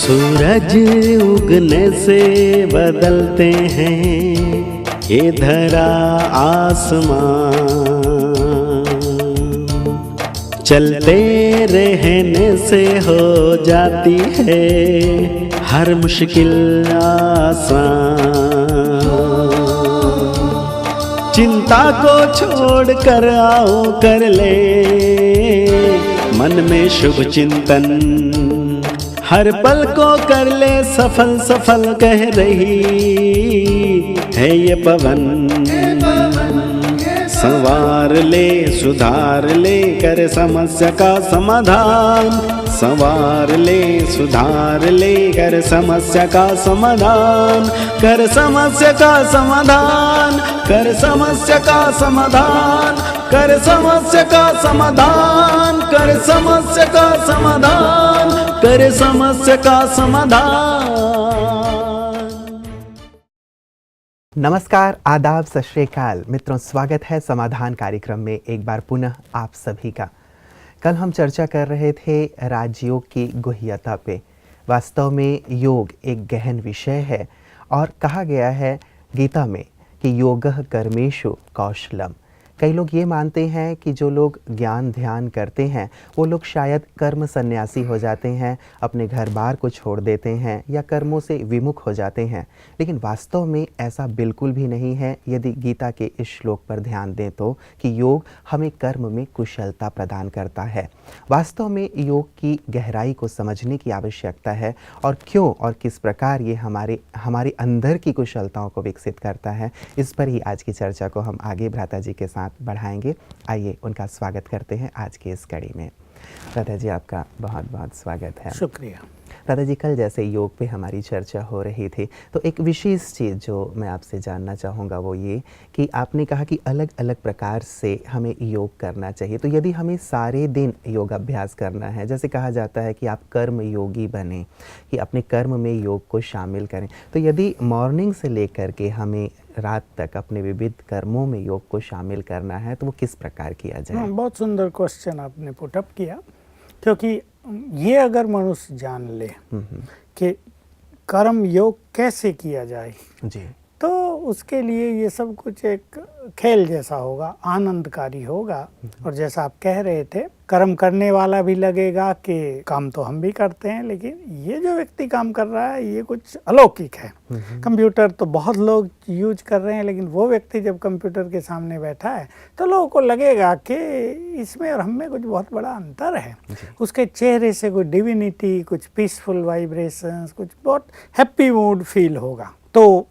सूरज उगने से बदलते हैं ये धरा आसमान, चलते रहने से हो जाती है हर मुश्किल आसान। चिंता को छोड़ कर आओ कर ले मन में शुभ चिंतन, हर पल को कर ले सफल सफल कह रही है ये पवन। संवार ले सुधार ले कर समस्या का समाधान, संवार ले सुधार ले कर समस्या का समाधान, कर समस्या का समाधान, कर समस्या का समाधान, कर समस्या का समाधान, कर समस्या का समाधान, कर समस्या का समाधान। नमस्कार, आदाब, सत श्री अकाल मित्रों, स्वागत है समाधान कार्यक्रम में एक बार पुनः आप सभी का। कल हम चर्चा कर रहे थे राजयोग की गुह्यता पे। वास्तव में योग एक गहन विषय है और कहा गया है गीता में कि योगः कर्मेषु कौशलम। कई लोग ये मानते हैं कि जो लोग ज्ञान ध्यान करते हैं वो लोग शायद कर्म सन्यासी हो जाते हैं, अपने घर बार को छोड़ देते हैं या कर्मों से विमुख हो जाते हैं, लेकिन वास्तव में ऐसा बिल्कुल भी नहीं है। यदि गीता के इस श्लोक पर ध्यान दें तो कि योग हमें कर्म में कुशलता प्रदान करता है। वास्तव में योग की गहराई को समझने की आवश्यकता है और क्यों और किस प्रकार ये हमारे अंदर की कुशलताओं को विकसित करता है, इस पर ही आज की चर्चा को हम आगे भ्राता जी के साथ बढ़ाएंगे। आइए उनका स्वागत करते हैं आज की इस कड़ी में। भ्राता जी, आपका बहुत बहुत स्वागत है। शुक्रिया। भ्राता जी, कल जैसे योग पे हमारी चर्चा हो रही थी तो एक विशेष चीज़ जो मैं आपसे जानना चाहूँगा वो ये कि आपने कहा कि अलग अलग प्रकार से हमें योग करना चाहिए। तो यदि हमें सारे दिन योग अभ्यास करना है, जैसे कहा जाता है कि आप कर्म योगी बने, कि अपने कर्म में योग को शामिल करें, तो यदि मॉर्निंग से लेकर के हमें रात तक अपने विविध कर्मों में योग को शामिल करना है तो वो किस प्रकार किया जाए? बहुत सुंदर क्वेश्चन आपने पुटअप किया, क्योंकि ये अगर मनुष्य जान ले कि कर्म योग कैसे किया जाए जी, तो उसके लिए ये सब कुछ एक खेल जैसा होगा, आनंदकारी होगा। और जैसा आप कह रहे थे, कर्म करने वाला भी लगेगा कि काम तो हम भी करते हैं, लेकिन ये जो व्यक्ति काम कर रहा है ये कुछ अलौकिक है। कंप्यूटर तो बहुत लोग यूज कर रहे हैं, लेकिन वो व्यक्ति जब कंप्यूटर के सामने बैठा है तो लोगों को लगेगा कि इसमें और हम में कुछ बहुत बड़ा अंतर है। उसके चेहरे से कुछ डिविनिटी, कुछ पीसफुल वाइब्रेशंस, कुछ बहुत हैप्पी मूड फील होगा। तो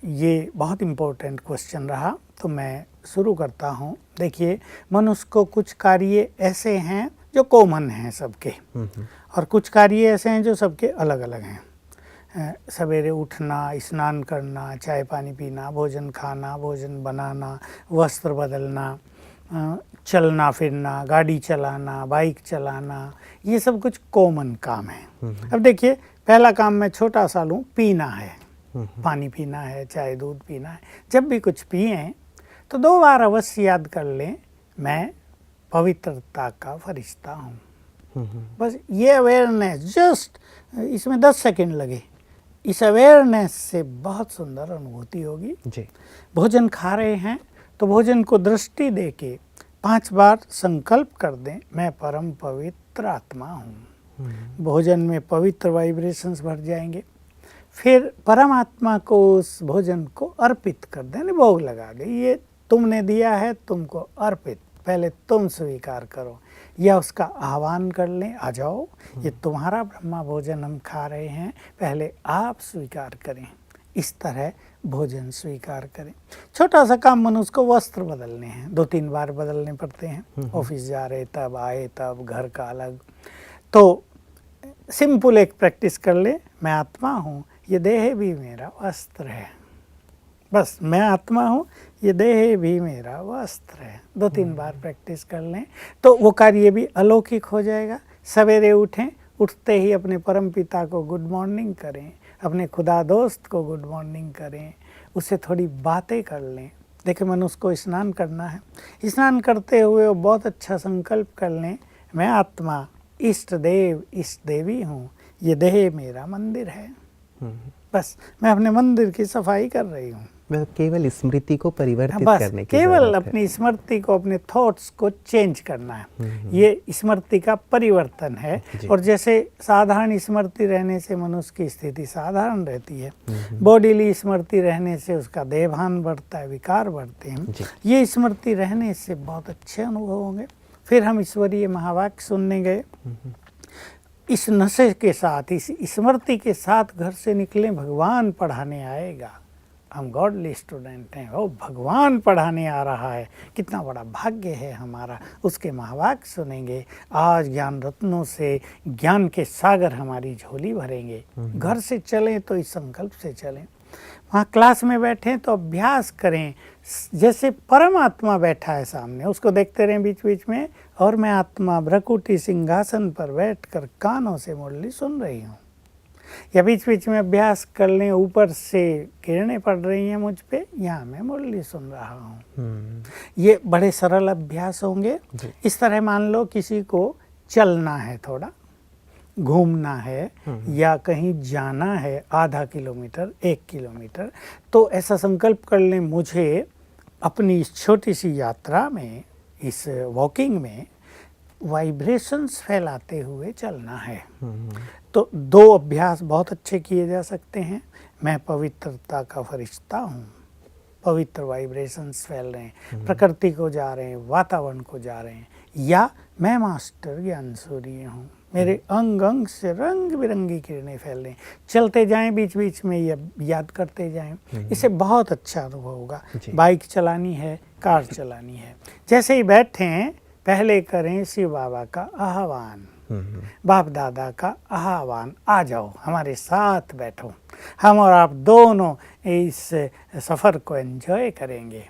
ये बहुत इम्पोर्टेंट क्वेश्चन रहा, तो मैं शुरू करता हूँ। देखिए, मनुष्य को कुछ कार्य ऐसे हैं जो कॉमन हैं सबके, और कुछ कार्य ऐसे हैं जो सबके अलग अलग हैं। सवेरे उठना, स्नान करना, चाय पानी पीना, भोजन खाना, भोजन बनाना, वस्त्र बदलना, चलना फिरना, गाड़ी चलाना, बाइक चलाना, ये सब कुछ कॉमन काम है। अब देखिए, पहला काम मैं छोटा सा लूँ, पीना है, पानी पीना है, चाय दूध पीना है। जब भी कुछ पिए तो 2 बार अवश्य याद कर लें, मैं पवित्रता का फरिश्ता हूँ। बस ये अवेयरनेस, जस्ट इसमें 10 सेकंड लगे, इस अवेयरनेस से बहुत सुंदर अनुभूति होगी जी। भोजन खा रहे हैं तो भोजन को दृष्टि दे के 5 बार संकल्प कर दें, मैं परम पवित्र आत्मा हूँ। भोजन में पवित्र वाइब्रेशंस भर जाएंगे। फिर परमात्मा को उस भोजन को अर्पित कर दें, भोग लगा दे, ये तुमने दिया है, तुमको अर्पित, पहले तुम स्वीकार करो, या उसका आह्वान कर लें, आ जाओ, ये तुम्हारा ब्रह्मा भोजन हम खा रहे हैं, पहले आप स्वीकार करें। इस तरह भोजन स्वीकार करें। छोटा सा काम मनुष्य को वस्त्र बदलने हैं, 2-3 बार बदलने पड़ते हैं। ऑफिस जा रहे तब, आए तब, घर का अलग। तो सिंपल एक प्रैक्टिस कर ले, मैं आत्मा हूँ, ये देह भी मेरा वस्त्र है। बस मैं आत्मा हूँ, ये देह भी मेरा वस्त्र है। 2-3 बार प्रैक्टिस कर लें तो वो कार्य भी अलौकिक हो जाएगा। सवेरे उठें, उठते ही अपने परम पिता को गुड मॉर्निंग करें, अपने खुदा दोस्त को गुड मॉर्निंग करें, उससे थोड़ी बातें कर लें। देखिए, मनुष्य को स्नान करना है, स्नान करते हुए वो बहुत अच्छा संकल्प कर लें, मैं आत्मा, इष्ट देव, इष्ट देवी हूँ, ये देह मेरा मंदिर है। बस मैं अपने मंदिर की सफाई कर रही हूँ। मतलब केवल स्मृति को परिवर्तित बस करने की केवल जरूरत है। अपनी स्मृति को, अपने थॉट्स को चेंज करना है। ये स्मृति का परिवर्तन है। और जैसे साधारण स्मृति रहने से मनुष्य की स्थिति साधारण रहती है, बॉडीली स्मृति रहने से उसका देहभान बढ़ता है, विकार बढ़ते हैं। ये स्मृति रहने से बहुत अच्छे अनुभव होंगे। फिर हम ईश्वरीय महावाक्य सुनने गए। इस नशे के साथ, इस स्मृति के साथ घर से निकले, भगवान पढ़ाने आएगा। हम गॉडली स्टूडेंट हैं, वो भगवान पढ़ाने आ रहा है, कितना बड़ा भाग्य है हमारा। उसके महावाक्य सुनेंगे। आज ज्ञान रत्नों से ज्ञान के सागर हमारी झोली भरेंगे। घर से चलें तो इस संकल्प से चलें। वहाँ क्लास में बैठें तो अभ्यास करें जैसे परमात्मा बैठा है सामने, उसको देखते रहें बीच बीच में। और मैं आत्मा भ्रकुटी सिंहासन पर बैठकर कानों से मुरली सुन रही हूँ। या बीच बीच में अभ्यास कर लें, ऊपर से किरणें पड़ रही हैं मुझ पे, यहाँ मैं मुरली सुन रहा हूँ। ये बड़े सरल अभ्यास होंगे। इस तरह मान लो किसी को चलना है, थोड़ा घूमना है या कहीं जाना है, आधा किलोमीटर 1 किलोमीटर, तो ऐसा संकल्प कर लें, मुझे अपनी इस छोटी सी यात्रा में, इस वॉकिंग में वाइब्रेशंस फैलाते हुए चलना है। तो 2 अभ्यास बहुत अच्छे किए जा सकते हैं। मैं पवित्रता का फरिश्ता हूँ, पवित्र वाइब्रेशंस फैल रहे हैं, प्रकृति को जा रहे हैं, वातावरण को जा रहे हैं। या मैं मास्टर ज्ञान सूर्य हूँ, मेरे अंग अंग से रंग बिरंगी किरणें फैल रही हैं। चलते जाएं, बीच बीच में ये याद करते जाएं, इससे बहुत अच्छा अनुभव होगा। बाइक चलानी है, कार चलानी है, जैसे ही बैठें पहले करें शिव बाबा का आह्वान, बाप दादा का आह्वान, आ जाओ हमारे साथ बैठो, हम और आप दोनों इस सफ़र को एंजॉय करेंगे।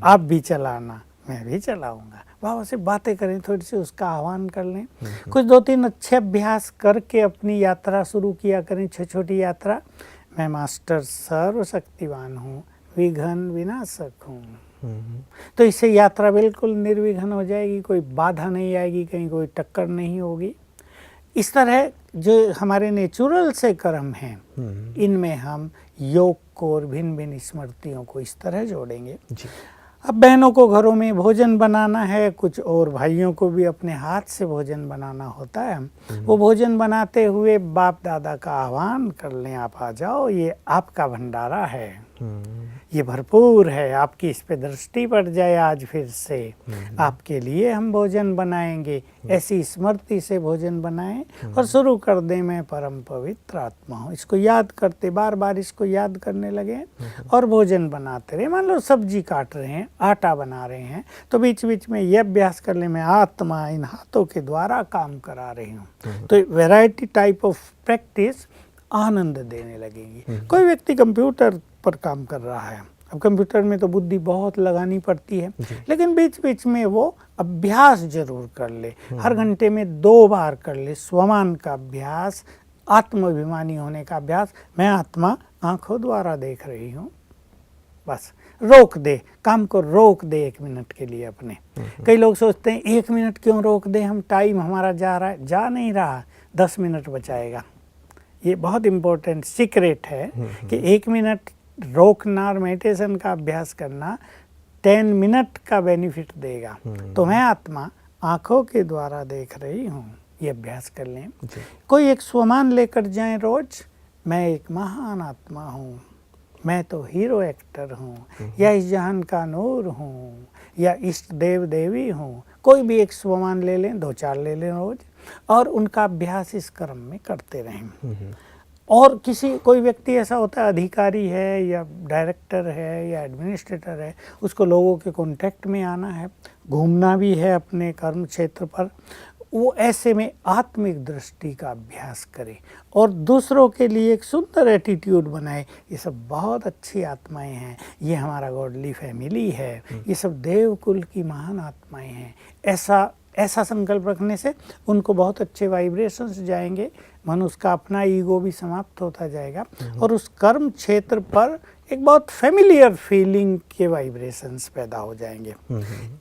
आप भी चलाना, मैं भी चलाऊंगा। बाबा से बातें करें, थोड़ी सी उसका आह्वान कर लें। कुछ 2-3 अच्छे अभ्यास करके अपनी यात्रा शुरू किया करें, छोटी यात्रा। मैं मास्टर सर्वशक्तिवान हूँ, विघ्न विनाशक हूँ। तो इससे यात्रा बिल्कुल निर्विघ्न हो जाएगी, कोई बाधा नहीं आएगी, कहीं कोई टक्कर नहीं होगी। इस तरह जो हमारे नेचुरल से कर्म हैं, इनमें हम योग को और भिन्न भिन्न स्मृतियों को इस तरह जोड़ेंगे। अब बहनों को घरों में भोजन बनाना है, कुछ और भाइयों को भी अपने हाथ से भोजन बनाना होता है। वो भोजन बनाते हुए बाप दादा का आह्वान कर लें, आप आ जाओ, ये आपका भंडारा है, ये भरपूर है, आपकी इस पे दृष्टि पड़ जाए आज फिर से, आपके लिए हम भोजन बनाएंगे। ऐसी स्मृति से भोजन बनाएं और शुरू कर दें, मैं परम पवित्र आत्मा हूँ। इसको याद करते, बार बार इसको याद करने लगे और भोजन बनाते रहे। मान लो सब्जी काट रहे हैं, आटा बना रहे हैं, तो बीच बीच में ये अभ्यास कर ले, मैं आत्मा इन हाथों के द्वारा काम करा रही हूँ। तो वैरायटी टाइप ऑफ प्रैक्टिस आनंद देने लगेगी। कोई व्यक्ति कंप्यूटर पर काम कर रहा है, अब कंप्यूटर में तो बुद्धि बहुत लगानी पड़ती है, लेकिन बीच बीच में वो अभ्यास जरूर कर ले। हर घंटे में 2 बार कर ले स्वमान का अभ्यास, आत्माभिमानी होने का अभ्यास। मैं आत्मा आंखों द्वारा देख रही हूँ। बस रोक दे, काम को रोक दे 1 मिनट के लिए अपने। कई लोग सोचते हैं 1 मिनट क्यों रोक दे, हम टाइम हमारा जा रहा है, जा नहीं रहा, 10 मिनट बचाएगा। ये बहुत इम्पोर्टेंट सीक्रेट है कि 1 मिनट रोकना और मेडिटेशन का अभ्यास करना 10 मिनट का बेनिफिट देगा। तो मैं आत्मा आंखों के द्वारा देख रही हूँ, ये अभ्यास कर लें। कोई एक स्वमान लेकर जाएं रोज, मैं एक महान आत्मा हूँ, मैं तो हीरो एक्टर हूँ, या इस जहान का नूर हूँ, या इष्ट देव देवी हूँ। कोई भी एक स्वमान ले लें, 2-4 ले लें रोज, और उनका अभ्यास इस क्रम में करते रहें। और कोई व्यक्ति ऐसा होता है, अधिकारी है या डायरेक्टर है या एडमिनिस्ट्रेटर है, उसको लोगों के कांटेक्ट में आना है, घूमना भी है अपने कर्म क्षेत्र पर, वो ऐसे में आत्मिक दृष्टि का अभ्यास करे और दूसरों के लिए एक सुंदर एटीट्यूड बनाए। ये सब बहुत अच्छी आत्माएं हैं, ये हमारा गॉडली फैमिली है, ये सब देवकुल की महान आत्माएं हैं। ऐसा संकल्प रखने से उनको बहुत अच्छे वाइब्रेशंस जाएंगे, मनुष्य का अपना ईगो भी समाप्त होता जाएगा और उस कर्म क्षेत्र पर एक बहुत फेमिलियर फीलिंग के वाइब्रेशंस पैदा हो जाएंगे।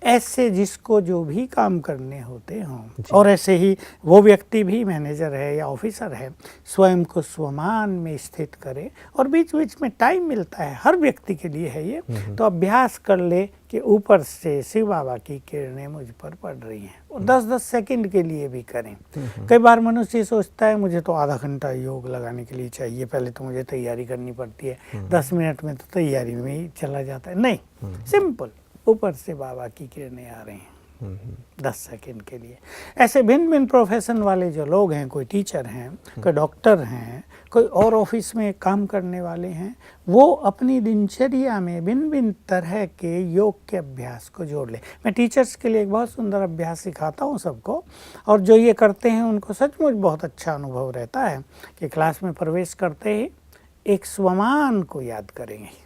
ऐसे जिसको जो भी काम करने होते हों, और ऐसे ही वो व्यक्ति भी, मैनेजर है या ऑफिसर है, स्वयं को स्वमान में स्थित करे, और बीच बीच में टाइम मिलता है, हर व्यक्ति के लिए है ये, तो अभ्यास कर ले कि ऊपर से शिव बाबा की किरणें मुझ पर पड़ रही हैं, और 10-10 सेकंड के लिए भी करें। कई बार मनुष्य सोचता है मुझे तो आधा घंटा योग लगाने के लिए चाहिए, पहले तो मुझे तैयारी करनी पड़ती है, 10 मिनट में तो तैयारी में ही चला जाता है। नहीं, सिंपल, ऊपर से बाबा की किरणें आ रही हैं 10 सेकंड के लिए। ऐसे भिन्न भिन्न प्रोफेशन वाले जो लोग हैं, कोई टीचर हैं, कोई डॉक्टर हैं, कोई और ऑफिस में काम करने वाले हैं, वो अपनी दिनचर्या में भिन्न भिन्न तरह के योग के अभ्यास को जोड़ लें। मैं टीचर्स के लिए एक बहुत सुंदर अभ्यास सिखाता हूँ सबको, और जो ये करते हैं उनको सचमुच बहुत अच्छा अनुभव रहता है कि क्लास में प्रवेश करते ही एक स्वमान को याद करेंगे।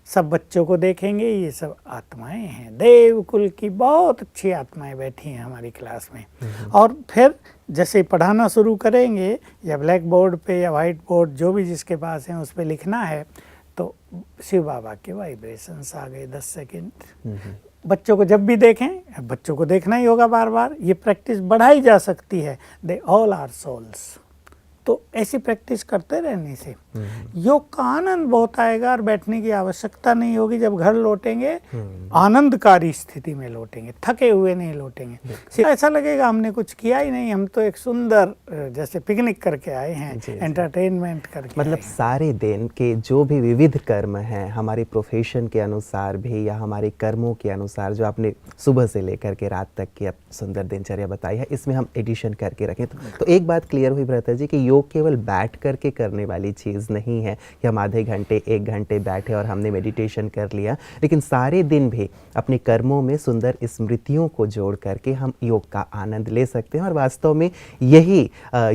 सब बच्चों को देखेंगे, ये सब आत्माएं हैं, देवकुल की बहुत अच्छी आत्माएं बैठी हैं हमारी क्लास में। और फिर जैसे पढ़ाना शुरू करेंगे, या ब्लैक बोर्ड पे या वाइट बोर्ड जो भी जिसके पास है उस पे लिखना है, तो शिव बाबा के वाइब्रेशंस आ गए 10 सेकंड। बच्चों को जब भी देखें, बच्चों को देखना ही होगा बार बार, ये प्रैक्टिस बढ़ाई जा सकती है। They all are souls. तो ऐसी प्रैक्टिस करते रहने से योग का आनंद बहुत आएगा, और बैठने की आवश्यकता नहीं होगी। जब घर लौटेंगे आनंदकारी स्थिति में लौटेंगे, थके हुए नहीं लौटेंगे। ऐसा लगेगा हमने कुछ किया ही नहीं, हम तो एक सुंदर जैसे पिकनिक करके आए हैं, एंटरटेनमेंट करके। मतलब सारे दिन के जो भी विविध कर्म हैं, हमारे प्रोफेशन के अनुसार भी या हमारे कर्मों के अनुसार, जो आपने सुबह से लेकर के रात तक की सुंदर दिनचर्या बताई है, इसमें हम एडिशन करके रखें तो एक बात क्लियर हुई भ्राता जी कि योग केवल बैठ करके करने वाली चीज़ नहीं है कि हम आधे घंटे 1 घंटे बैठे और हमने मेडिटेशन कर लिया, लेकिन सारे दिन भी अपने कर्मों में सुंदर स्मृतियों को जोड़ करके हम योग का आनंद ले सकते हैं। और वास्तव में यही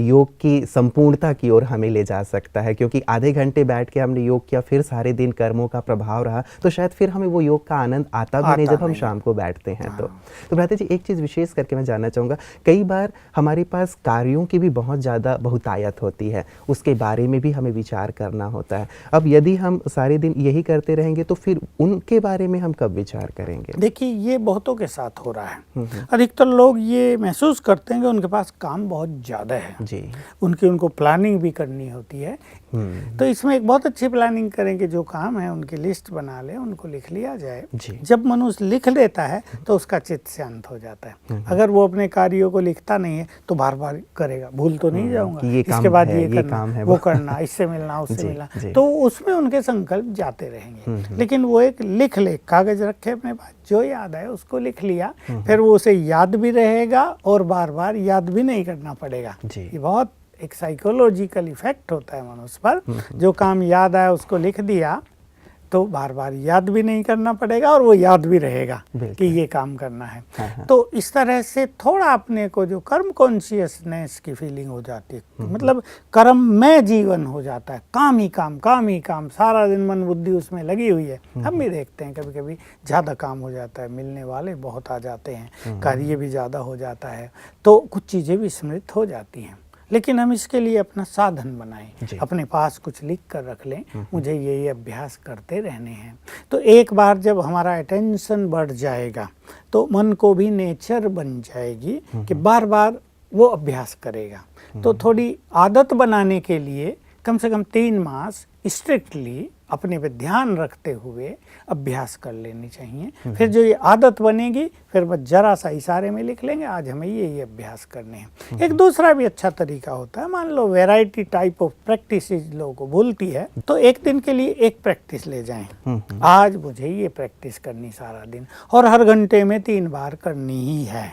योग की संपूर्णता की ओर हमें ले जा सकता है, क्योंकि आधे घंटे बैठ के हमने योग किया, फिर सारे दिन कर्मों का प्रभाव रहा, तो शायद फिर हमें वो योग का आनंद आता भी नहीं जब हम शाम को बैठते हैं। तो भ्राता जी, एक चीज़ विशेष करके मैं जानना चाहूँगा, कई बार हमारे पास कार्यों की भी बहुत ज़्यादा बहुतायत होती है, उसके बारे में भी हमें विचार करना होता है। अब यदि हम सारे दिन यही करते रहेंगे तो फिर उनके बारे में हम कब विचार करेंगे? देखिए, ये बहुतों के साथ हो रहा है। अधिकतर लोग ये महसूस करते हैं कि उनके पास काम बहुत ज़्यादा है जी, उनको प्लानिंग भी करनी होती है। तो इसमें एक बहुत अच्छी प्लानिंग करें कि जो काम है उनकी लिस्ट बना लें, उनको लिख लिया जाए। जब मनुष्य लिख लेता है तो उसका चित्त शांत हो जाता है। अगर वो अपने कार्यों को लिखता नहीं है तो बार बार करेगा, भूल तो नहीं जाऊंगा, इसके बाद ये करना, वो करना, इससे मिलना, उससे मिलना, तो उसमें उनके संकल्प जाते रहेंगे। लेकिन वो एक लिख ले, कागज रखे अपने पास, जो याद आए उसको लिख लिया, फिर वो उसे याद भी रहेगा और बार बार याद भी नहीं करना पड़ेगा। ये बहुत एक साइकोलॉजिकल इफेक्ट होता है मनुष्य पर। जो काम याद आया उसको लिख दिया तो बार बार याद भी नहीं करना पड़ेगा, और वो याद भी रहेगा कि ये काम करना है। तो इस तरह से थोड़ा अपने को जो कर्म कॉन्शियसनेस की फीलिंग हो जाती है, मतलब कर्म में जीवन हो जाता है, काम ही काम, काम ही काम, सारा दिन मन बुद्धि उसमें लगी हुई है। हम भी देखते हैं कभी कभी ज़्यादा काम हो जाता है, मिलने वाले बहुत आ जाते हैं, कार्य भी ज़्यादा हो जाता है, तो कुछ चीज़ें भी स्मृत हो जाती हैं। लेकिन हम इसके लिए अपना साधन बनाएं, अपने पास कुछ लिख कर रख लें, मुझे ये अभ्यास करते रहने हैं। तो एक बार जब हमारा अटेंशन बढ़ जाएगा तो मन को भी नेचर बन जाएगी कि बार बार वो अभ्यास करेगा। तो थोड़ी आदत बनाने के लिए कम से कम 3 मास स्ट्रिक्टली अपने पे ध्यान रखते हुए अभ्यास कर लेनी चाहिए। फिर जो ये आदत बनेगी, फिर बस जरा सा इशारे में लिख लेंगे, आज हमें ये अभ्यास करने हैं। एक दूसरा भी अच्छा तरीका होता है, मान लो वैरायटी टाइप ऑफ प्रैक्टिस लोगों को भूलती है, तो एक दिन के लिए एक प्रैक्टिस ले जाएं। आज मुझे ये प्रैक्टिस करनी सारा दिन, और हर घंटे में 3 बार करनी ही है।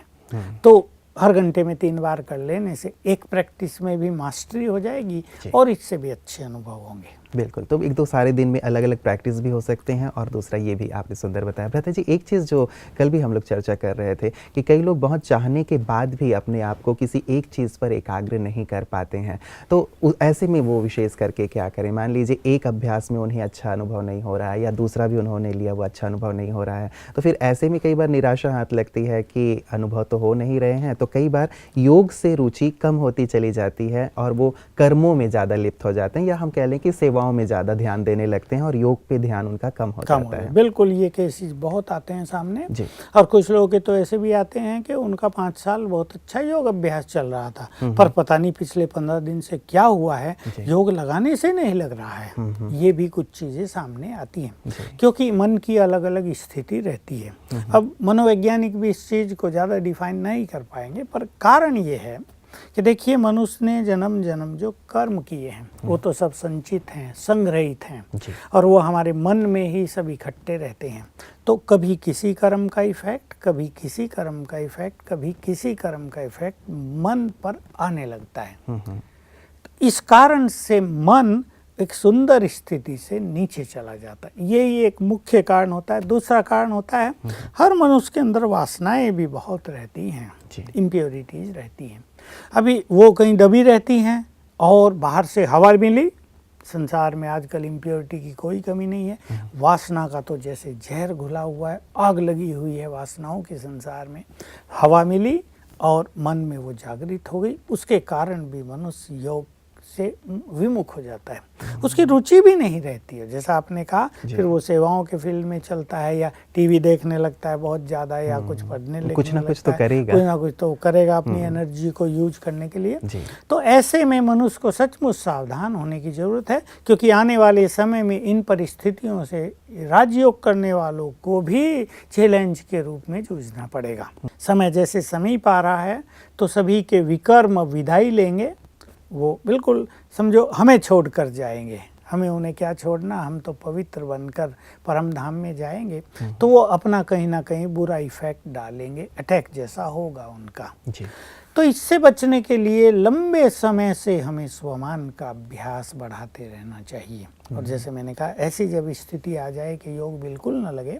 तो हर घंटे में 3 बार कर लेने से एक प्रैक्टिस में भी मास्टरी हो जाएगी और इससे भी अच्छे अनुभव होंगे। बिल्कुल, तो एक तो सारे दिन में अलग अलग प्रैक्टिस भी हो सकते हैं, और दूसरा ये भी आपने सुंदर बताया। भ्राता जी, एक चीज़ जो कल भी हम लोग चर्चा कर रहे थे कि कई लोग बहुत चाहने के बाद भी अपने आप को किसी एक चीज़ पर एकाग्र नहीं कर पाते हैं, तो ऐसे में वो विशेष करके क्या करें? मान लीजिए एक अभ्यास में उन्हें अच्छा अनुभव नहीं हो रहा है, या दूसरा भी उन्होंने लिया वो अच्छा अनुभव नहीं हो रहा है, तो फिर ऐसे में कई बार निराशा हाथ लगती है कि अनुभव तो हो नहीं रहे हैं, तो कई बार योग से रुचि कम होती चली जाती है और वो कर्मों में ज़्यादा लिप्त हो जाते हैं, या हम कह लें कि सेवा सेवाओं में ज़्यादा ध्यान देने लगते हैं और योग पे ध्यान उनका कम हो जाता है। बिल्कुल, ये केसेस बहुत आते हैं सामने जी। और कुछ लोग के तो ऐसे भी आते हैं कि उनका 5 साल बहुत अच्छा योग अभ्यास चल रहा था, पर पता नहीं पिछले 15 दिन से क्या हुआ है, योग लगाने से नहीं लग रहा है। ये भी कुछ चीज़ें सामने आती हैं, क्योंकि मन की अलग अलग स्थिति रहती है। अब मनोवैज्ञानिक भी इस चीज़ को ज़्यादा डिफाइन नहीं कर पाएंगे, पर कारण ये है कि देखिए, मनुष्य ने जन्म जन्म जो कर्म किए हैं वो तो सब संचित हैं, संग्रहित हैं, और वो हमारे मन में ही सब इकट्ठे रहते हैं। तो कभी किसी कर्म का इफेक्ट, कभी किसी कर्म का इफेक्ट, कभी किसी कर्म का इफेक्ट मन पर आने लगता है। तो इस कारण से मन एक सुंदर स्थिति से नीचे चला जाता है। यही एक मुख्य कारण होता है। दूसरा कारण होता है, हर मनुष्य के अंदर वासनाएं भी बहुत रहती हैं, इम्प्योरिटीज रहती हैं। अभी वो कहीं दबी रहती हैं और बाहर से हवा मिली। संसार में आजकल इम्प्योरिटी की कोई कमी नहीं है। वासना का तो जैसे जहर घुला हुआ है, आग लगी हुई है वासनाओं के संसार में। हवा मिली और मन में वो जागृत हो गई, उसके कारण भी मनुष्य योग से विमुख हो जाता है। उसकी रुचि भी नहीं रहती है। जैसा आपने कहा, फिर वो सेवाओं के फील्ड में चलता है या टीवी देखने लगता है बहुत ज़्यादा, या कुछ पढ़ने लिखने कुछ ना कुछ तो करेगा, कुछ ना कुछ तो करेगा अपनी एनर्जी को यूज करने के लिए। तो ऐसे में मनुष्य को सचमुच सावधान होने की ज़रूरत है, क्योंकि आने वाले समय में इन परिस्थितियों से राजयोग करने वालों को भी चैलेंज के रूप में जूझना पड़ेगा। समय जैसे समीप आ रहा है तो सभी के विकर्म विदाई लेंगे। वो बिल्कुल समझो हमें छोड़ कर जाएंगे। हमें उन्हें क्या छोड़ना, हम तो पवित्र बनकर परम धाम में जाएंगे। तो वो अपना कहीं ना कहीं बुरा इफेक्ट डालेंगे, अटैक जैसा होगा उनका। तो इससे बचने के लिए लंबे समय से हमें स्वमान का अभ्यास बढ़ाते रहना चाहिए। और जैसे मैंने कहा, ऐसी जब स्थिति आ जाए कि योग बिल्कुल न लगे,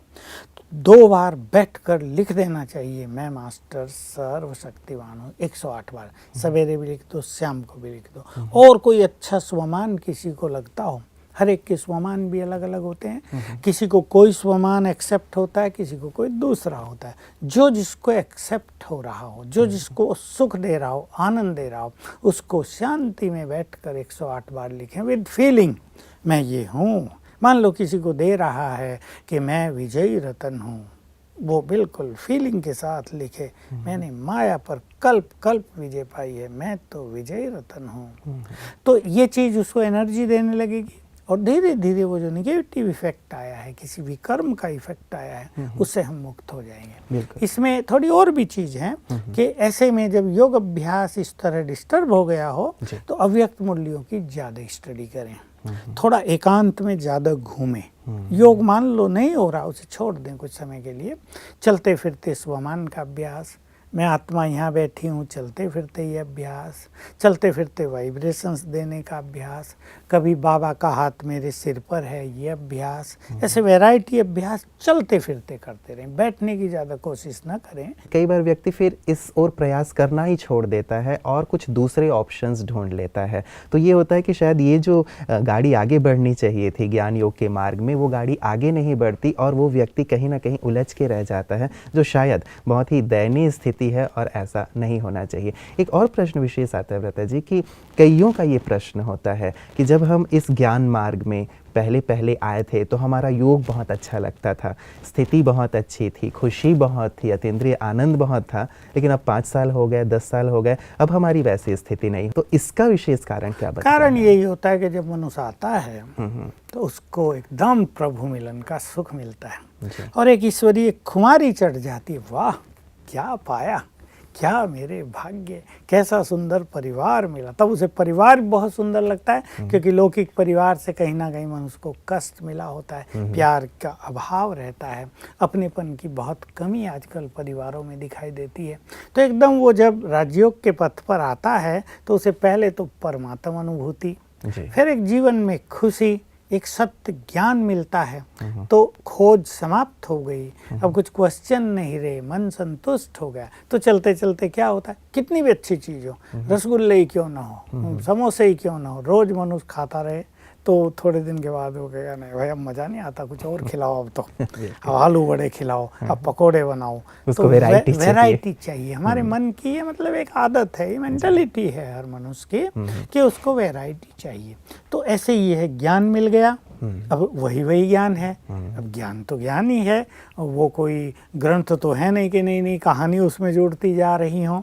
तो 2 बार बैठकर लिख देना चाहिए, मैं मास्टर सर्वशक्तिवान हूँ, 108 बार। सवेरे भी लिख दो, शाम को भी लिख दो। और कोई अच्छा स्वमान किसी को लगता हो, हर एक के स्वमान भी अलग अलग होते हैं। किसी को कोई स्वमान एक्सेप्ट होता है, किसी को कोई दूसरा होता है। जो जिसको एक्सेप्ट हो रहा हो, जो जिसको सुख दे रहा हो, आनंद दे रहा हो, उसको शांति में बैठकर 108 बार लिखें विद फीलिंग, मैं ये हूँ। मान लो किसी को दे रहा है कि मैं विजयी रतन हूँ, वो बिल्कुल फीलिंग के साथ लिखे, मैंने माया पर कल्प कल्प विजय पाई है, मैं तो विजयी रतन हूँ। तो ये चीज़ उसको एनर्जी देने लगेगी, और धीरे धीरे वो जो निगेटिव इफेक्ट आया है, किसी भी कर्म का इफेक्ट आया है, उससे हम मुक्त हो जाएंगे। इसमें थोड़ी और भी चीज़ है कि ऐसे में जब योग अभ्यास इस तरह डिस्टर्ब हो गया हो, तो अव्यक्त मूल्यों की ज़्यादा स्टडी करें, थोड़ा एकांत में ज़्यादा घूमें। योग मान लो नहीं हो रहा, उसे छोड़ दें कुछ समय के लिए। चलते फिरते स्वमान का अभ्यास, मैं आत्मा यहाँ बैठी हूँ, चलते फिरते ये अभ्यास, चलते फिरते वाइब्रेशंस देने का अभ्यास, कभी बाबा का हाथ मेरे सिर पर है, ये अभ्यास। ऐसे वैरायटी अभ्यास चलते फिरते करते रहें, बैठने की ज़्यादा कोशिश ना करें। कई बार व्यक्ति फिर इस ओर प्रयास करना ही छोड़ देता है और कुछ दूसरे ऑप्शंस ढूंढ लेता है। तो ये होता है कि शायद ये जो गाड़ी आगे बढ़नी चाहिए थी ज्ञान योग के मार्ग में, वो गाड़ी आगे नहीं बढ़ती और वो व्यक्ति कहीं ना कहीं उलझ के रह जाता है, जो शायद बहुत ही दयनीय स्थिति है और ऐसा नहीं होना चाहिए। एक और प्रश्न विशेष आता है व्रता जी कि कईयों का ये प्रश्न होता है कि जब हम इस ज्ञान मार्ग में पहले आए थे तो हमारा योग बहुत अच्छा लगता था, स्थिति बहुत अच्छी थी, खुशी बहुत थी, अतीन्द्रिय आनंद बहुत था, लेकिन अब 5 साल हो गए, 10 साल हो गए, अब हमारी वैसी स्थिति नहीं। तो इसका विशेष कारण क्या बताएं? कारण यही होता है कि जब मनुष्य आता है तो उसको एकदम प्रभु मिलन का सुख मिलता है और एक ईश्वरीय खुमारी चढ़ जाती है। वाह क्या पाया, क्या मेरे भाग्य, कैसा सुंदर परिवार मिला। तब उसे परिवार बहुत सुंदर लगता है, क्योंकि लौकिक परिवार से कहीं ना कहीं मनुष्य को कष्ट मिला होता है, प्यार का अभाव रहता है, अपनेपन की बहुत कमी आजकल परिवारों में दिखाई देती है। तो एकदम वो जब राजयोग के पथ पर आता है तो उसे पहले तो परमात्मा अनुभूति, फिर एक जीवन में खुशी, एक सत्य ज्ञान मिलता है, तो खोज समाप्त हो गई। अब कुछ क्वेश्चन नहीं रहे, मन संतुष्ट हो गया। तो चलते चलते क्या होता है, कितनी भी अच्छी चीज़ हो, रसगुल्ले ही क्यों ना हो, समोसे ही क्यों ना हो, रोज मनुष्य खाता रहे तो थोड़े दिन के बाद वो कहेगा नहीं भाई अब मज़ा नहीं आता, कुछ और खिलाओ, अब तो अब आलू बड़े खिलाओ, अब पकोड़े बनाओ। उसको तो वैरायटी चाहिए। हमारे मन की ये मतलब एक आदत है, ये मेंटालिटी है हर मनुष्य की कि उसको वैरायटी चाहिए। तो ऐसे ही है, ज्ञान मिल गया, अब वही ज्ञान है। अब ज्ञान तो ज्ञान ही है, वो कोई ग्रंथ तो है नहीं कि नई नई कहानी उसमें जुड़ती जा रही हों।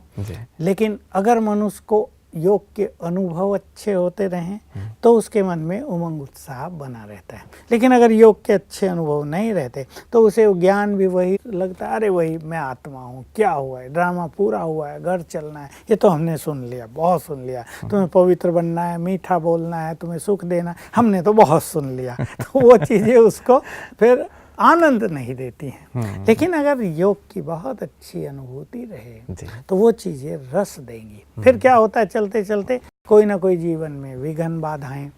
लेकिन अगर मनुष्य को योग के अनुभव अच्छे होते रहें तो उसके मन में उमंग उत्साह बना रहता है। लेकिन अगर योग के अच्छे अनुभव नहीं रहते तो उसे ज्ञान भी वही लगता है, अरे वही मैं आत्मा हूँ, क्या हुआ है, ड्रामा पूरा हुआ है, घर चलना है, ये तो हमने सुन लिया, बहुत सुन लिया, तुम्हें पवित्र बनना है, मीठा बोलना है, तुम्हें सुख देना, हमने तो बहुत सुन लिया। तो वो चीज़ें उसको फिर आनंद नहीं देती हैं। लेकिन अगर योग की बहुत अच्छी अनुभूति रहे तो वो चीज़ें रस देंगी। फिर क्या होता है, चलते चलते कोई ना कोई जीवन में विघ्न बाधाएं,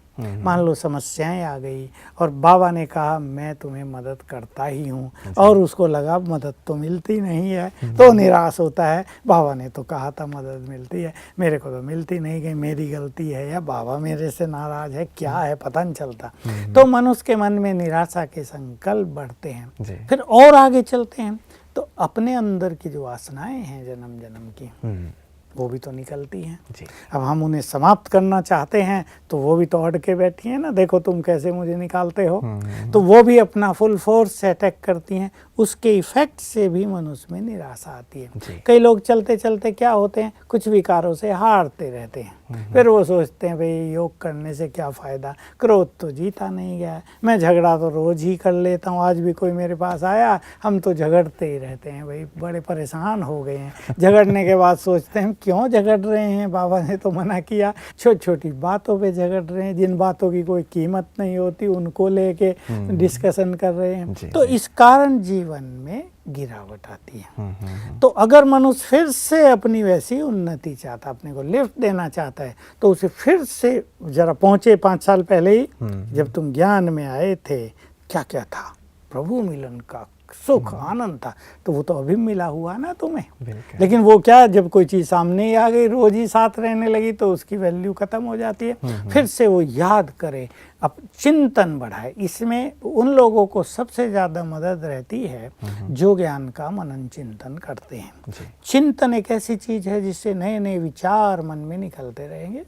मान लो समस्याएं आ गई और बाबा ने कहा मैं तुम्हें मदद करता ही हूँ, और उसको लगा मदद तो मिलती नहीं है, तो निराश होता है। बाबा ने तो कहा था मदद मिलती है, मेरे को तो मिलती नहीं, कहीं मेरी गलती है या बाबा मेरे से नाराज है, क्या है पता नहीं चलता। तो मनुष्य के मन में निराशा के संकल्प बढ़ते हैं। फिर और आगे चलते हैं तो अपने अंदर की जो वासनाएं हैं जन्म जन्म की, वो भी तो निकलती हैं। अब हम उन्हें समाप्त करना चाहते हैं तो वो भी तो अड़ के बैठी हैं ना, देखो तुम कैसे मुझे निकालते हो। तो वो भी अपना फुल फोर्स से अटैक करती हैं। उसके इफेक्ट से भी मनुष्य में निराशा आती है। कई लोग चलते चलते क्या होते हैं, कुछ विकारों से हारते रहते हैं। फिर वो सोचते हैं भाई योग करने से क्या फ़ायदा, क्रोध तो जीता नहीं गया, मैं झगड़ा तो रोज़ ही कर लेता हूँ, आज भी कोई मेरे पास आया, हम तो झगड़ते ही रहते हैं, भाई बड़े परेशान हो गए हैं। झगड़ने के बाद सोचते हैं क्यों झगड़ रहे हैं, बाबा ने तो मना किया, छोटी छोटी बातों पे झगड़ रहे हैं, जिन बातों की कोई कीमत नहीं होती उनको लेके डिस्कशन कर रहे हैं। तो इस कारण जीवन में गिरावट आती है। तो अगर मनुष्य फिर से अपनी वैसी उन्नति चाहता, अपने को लिफ्ट देना चाहता है, तो उसे फिर से जरा पहुंचे 5 साल पहले ही, जब तुम ज्ञान में आए थे क्या क्या था, प्रभु मिलन का सुख आनंद था, तो वो तो अभी मिला हुआ ना तुम्हें। लेकिन वो क्या, जब कोई चीज़ सामने ही आ गई, रोज ही साथ रहने लगी, तो उसकी वैल्यू खत्म हो जाती है। फिर से वो याद करे, अब चिंतन बढ़ाए। इसमें उन लोगों को सबसे ज़्यादा मदद रहती है जो ज्ञान का मनन चिंतन करते हैं। चिंतन एक ऐसी चीज़ है जिससे नए नए विचार मन में निकलते रहेंगे।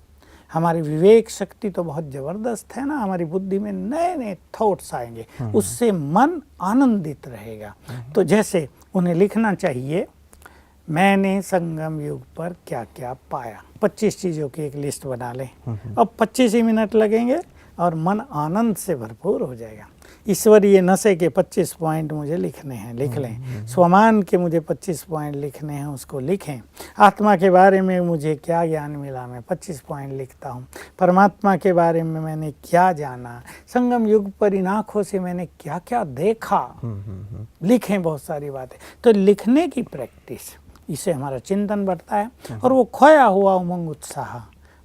हमारी विवेक शक्ति तो बहुत ज़बरदस्त है ना, हमारी बुद्धि में नए नए थॉट्स आएंगे, उससे मन आनंदित रहेगा। तो जैसे उन्हें लिखना चाहिए, मैंने संगम युग पर क्या क्या पाया, 25 चीज़ों की एक लिस्ट बना लें। अब 25 ही मिनट लगेंगे और मन आनंद से भरपूर हो जाएगा। ईश्वरीय नशे के 25 पॉइंट मुझे लिखने हैं, लिख लें। स्वमान के मुझे 25 पॉइंट लिखने हैं, उसको लिखें। आत्मा के बारे में मुझे क्या ज्ञान मिला, मैं 25 पॉइंट लिखता हूँ। परमात्मा के बारे में मैंने क्या जाना, संगम युग पर इन आँखों से मैंने क्या क्या देखा, लिखें बहुत सारी बातें। तो लिखने की प्रैक्टिस, इससे हमारा चिंतन बढ़ता है और वो खोया हुआ उमंग उत्साह,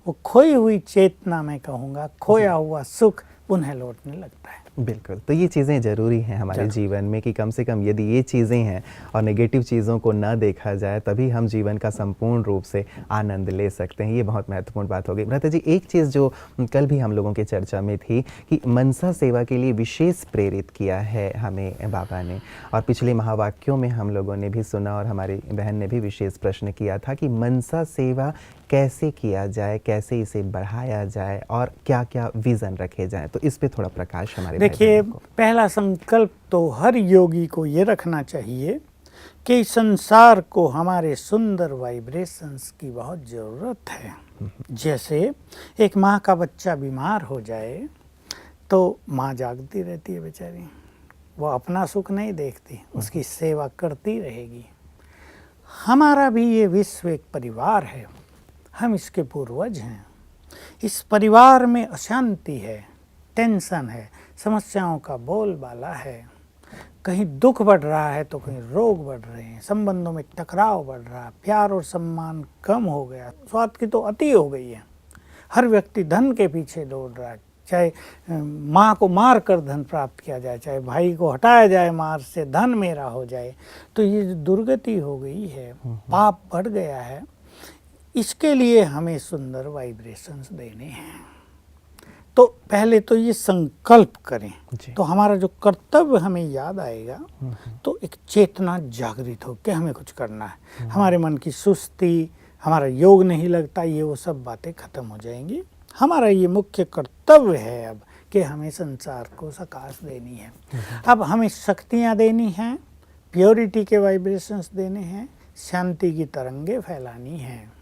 वो खोई हुई चेतना, मैं कहूँगा खोया हुआ सुख उन्हें लौटने लगता है। बिल्कुल, तो ये चीज़ें ज़रूरी हैं हमारे जीवन में कि कम से कम यदि ये चीज़ें हैं और नेगेटिव चीज़ों को ना देखा जाए तभी हम जीवन का संपूर्ण रूप से आनंद ले सकते हैं। ये बहुत महत्वपूर्ण बात हो गई। भ्राता जी, एक चीज़ जो कल भी हम लोगों की चर्चा में थी कि मनसा सेवा के लिए विशेष प्रेरित किया है हमें बाबा ने, और पिछले महावाक्यों में हम लोगों ने भी सुना और हमारी बहन ने भी विशेष प्रश्न किया था कि मनसा सेवा कैसे किया जाए, कैसे इसे बढ़ाया जाए और क्या क्या विज़न रखे जाएं। तो इस पे थोड़ा प्रकाश हमारे। देखिए, पहला संकल्प तो हर योगी को ये रखना चाहिए कि संसार को हमारे सुंदर वाइब्रेशंस की बहुत ज़रूरत है। जैसे एक माँ का बच्चा बीमार हो जाए तो माँ जागती रहती है बेचारी, वो अपना सुख नहीं देखती, उसकी सेवा करती रहेगी। हमारा भी ये विश्व एक परिवार है, हम इसके पूर्वज हैं। इस परिवार में अशांति है, टेंशन है, समस्याओं का बोलबाला है, कहीं दुख बढ़ रहा है तो कहीं रोग बढ़ रहे हैं, संबंधों में टकराव बढ़ रहा है, प्यार और सम्मान कम हो गया, स्वार्थ की तो अति हो गई है। हर व्यक्ति धन के पीछे दौड़ रहा है, चाहे माँ को मार कर धन प्राप्त किया जाए, चाहे भाई को हटाया जाए मार से धन मेरा हो जाए। तो ये दुर्गति हो गई है, पाप बढ़ गया है। इसके लिए हमें सुंदर वाइब्रेशंस देने हैं। तो पहले तो ये संकल्प करें जी। तो हमारा जो कर्तव्य हमें याद आएगा, तो एक चेतना जागृत हो कि हमें कुछ करना है। हमारे मन की सुस्ती, हमारा योग नहीं लगता, ये वो सब बातें खत्म हो जाएंगी। हमारा ये मुख्य कर्तव्य है अब कि हमें संसार को सकाश देनी है। अब हमें शक्तियाँ देनी हैं, प्योरिटी के वाइब्रेशंस देने हैं, शांति की तरंगे फैलानी हैं,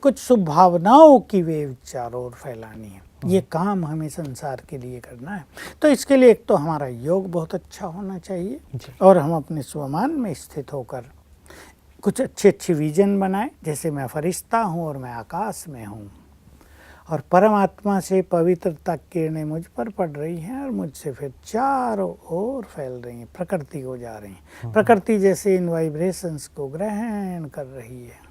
कुछ शुभ भावनाओं की वेव चारों ओर फैलानी है। ये काम हमें संसार के लिए करना है। तो इसके लिए एक तो हमारा योग बहुत अच्छा होना चाहिए और हम अपने स्वमान में स्थित होकर कुछ अच्छी विजन बनाएं, जैसे मैं फरिश्ता हूँ और मैं आकाश में हूँ और परमात्मा से पवित्रता की किरणें मुझ पर पड़ रही हैं और मुझसे फिर चारों ओर फैल रही हैं, प्रकृति को जा रही हैं। प्रकृति जैसे इन वाइब्रेशंस को ग्रहण कर रही है।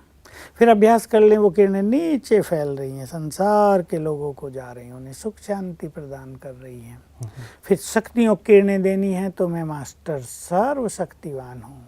फिर अभ्यास कर लें, वो किरणें नीचे फैल रही हैं, संसार के लोगों को जा रही हैं, उन्हें सुख शांति प्रदान कर रही हैं। फिर शक्तियों किरणें देनी हैं, तो मैं मास्टर सर्वशक्तिवान हूँ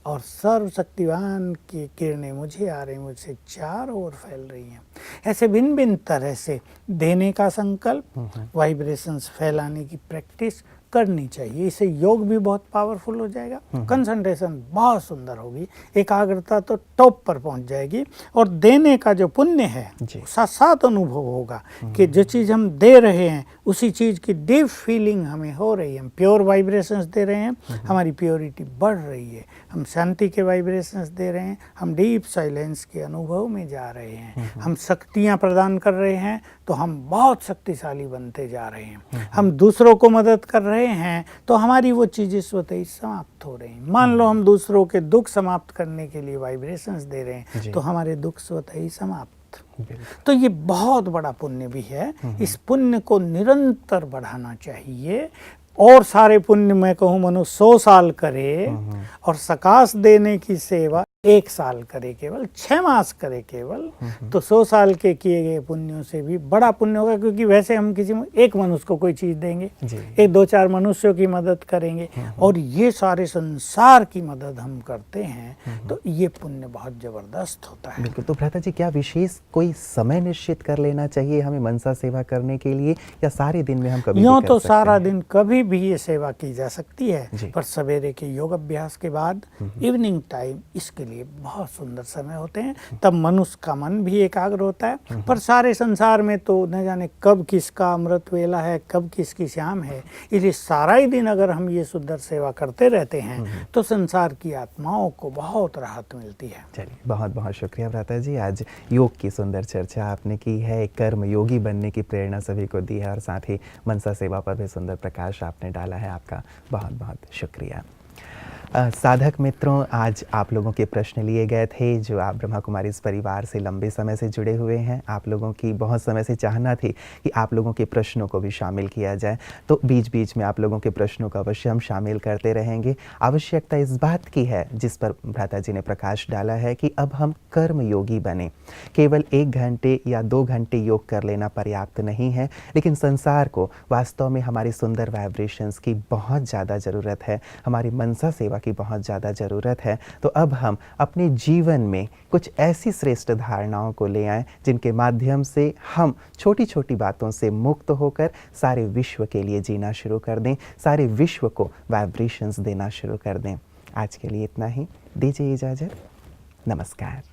और सर्वशक्तिवान की किरणें मुझे आ रही, मुझसे चारों ओर फैल रही हैं। ऐसे भिन्न भिन्न तरह से देने का संकल्प, वाइब्रेशंस फैलाने की प्रैक्टिस करनी चाहिए। इससे योग भी बहुत पावरफुल हो जाएगा, कंसंट्रेशन बहुत सुंदर होगी, एकाग्रता तो टॉप पर पहुंच जाएगी और देने का जो पुण्य है साथ साथ अनुभव होगा कि जो चीज़ हम दे रहे हैं उसी चीज़ की डीप फीलिंग हमें हो रही है। हम प्योर वाइब्रेशंस दे रहे हैं, हमारी प्योरिटी बढ़ रही है। हम शांति के वाइब्रेशंस दे रहे हैं, हम डीप साइलेंस के अनुभव में जा रहे हैं। हम शक्तियाँ प्रदान कर रहे हैं तो हम बहुत शक्तिशाली बनते जा रहे हैं। हम दूसरों को मदद कर रहे हैं तो हमारी वो चीज़ें स्वतः ही समाप्त हो रही हैं। मान लो हम दूसरों के दुख समाप्त करने के लिए वाइब्रेशंस दे रहे हैं तो हमारे दुख स्वतः ही समाप्त। तो ये बहुत बड़ा पुण्य भी है। इस पुण्य को निरंतर बढ़ाना चाहिए और सारे पुण्य मैं कहूँ मनुष्य 100 साल करे और सकाश देने की सेवा 1 साल करे, केवल 6 मास करे केवल, तो 100 साल के किए गए पुण्यों से भी बड़ा पुण्य होगा। क्योंकि वैसे हम किसी एक मनुष्य को कोई चीज़ देंगे, एक 2-4 मनुष्यों की मदद करेंगे और ये सारे संसार की मदद हम करते हैं, तो ये पुण्य बहुत जबरदस्त होता है। बिल्कुल। तो भ्राता जी, क्या विशेष कोई समय निश्चित कर लेना चाहिए हमें मनसा सेवा करने के लिए, या सारे दिन में हम कभी यूँ भी तो कर सारा सकते हैं? दिन कभी भी ये सेवा की जा सकती है, पर सवेरे के योग अभ्यास के बाद इवनिंग टाइम इसके लिए बहुत सुंदर समय होते हैं। तब मनुष्य का मन भी एकाग्र होता है। पर सारे संसार में तो न जाने कब किसका अमृत वेला है, कब किसकी शाम है, इसलिए सारा ही दिन अगर हम ये सुंदर सेवा करते रहते हैं तो संसार की आत्माओं को बहुत राहत मिलती है। चलिए, बहुत बहुत शुक्रिया भ्राता जी। आज योग की सुंदर चर्चा आपने की है, कर्म योगी बनने की प्रेरणा सभी को दी है और साथ ही मनसा सेवा पर भी सुंदर प्रकाश आपने डाला है। आपका बहुत बहुत शुक्रिया। साधक मित्रों, आज आप लोगों के प्रश्न लिए गए थे जो आप ब्रह्मा कुमारी इस परिवार से लंबे समय से जुड़े हुए हैं। आप लोगों की बहुत समय से चाहना थी कि आप लोगों के प्रश्नों को भी शामिल किया जाए, तो बीच बीच में आप लोगों के प्रश्नों को अवश्य हम शामिल करते रहेंगे। आवश्यकता इस बात की है, जिस पर भ्राता जी ने प्रकाश डाला है, कि अब हम कर्म योगी बने। केवल 1 घंटे या 2 घंटे योग कर लेना पर्याप्त नहीं है, लेकिन संसार को वास्तव में हमारी सुंदर वाइब्रेशंस की बहुत ज़्यादा ज़रूरत है, हमारी मनसा सेवा की बहुत ज़्यादा ज़रूरत है। तो अब हम अपने जीवन में कुछ ऐसी श्रेष्ठ धारणाओं को ले आएं जिनके माध्यम से हम छोटी छोटी बातों से मुक्त होकर सारे विश्व के लिए जीना शुरू कर दें, सारे विश्व को वाइब्रेशंस देना शुरू कर दें। आज के लिए इतना ही, दीजिए इजाज़त। नमस्कार।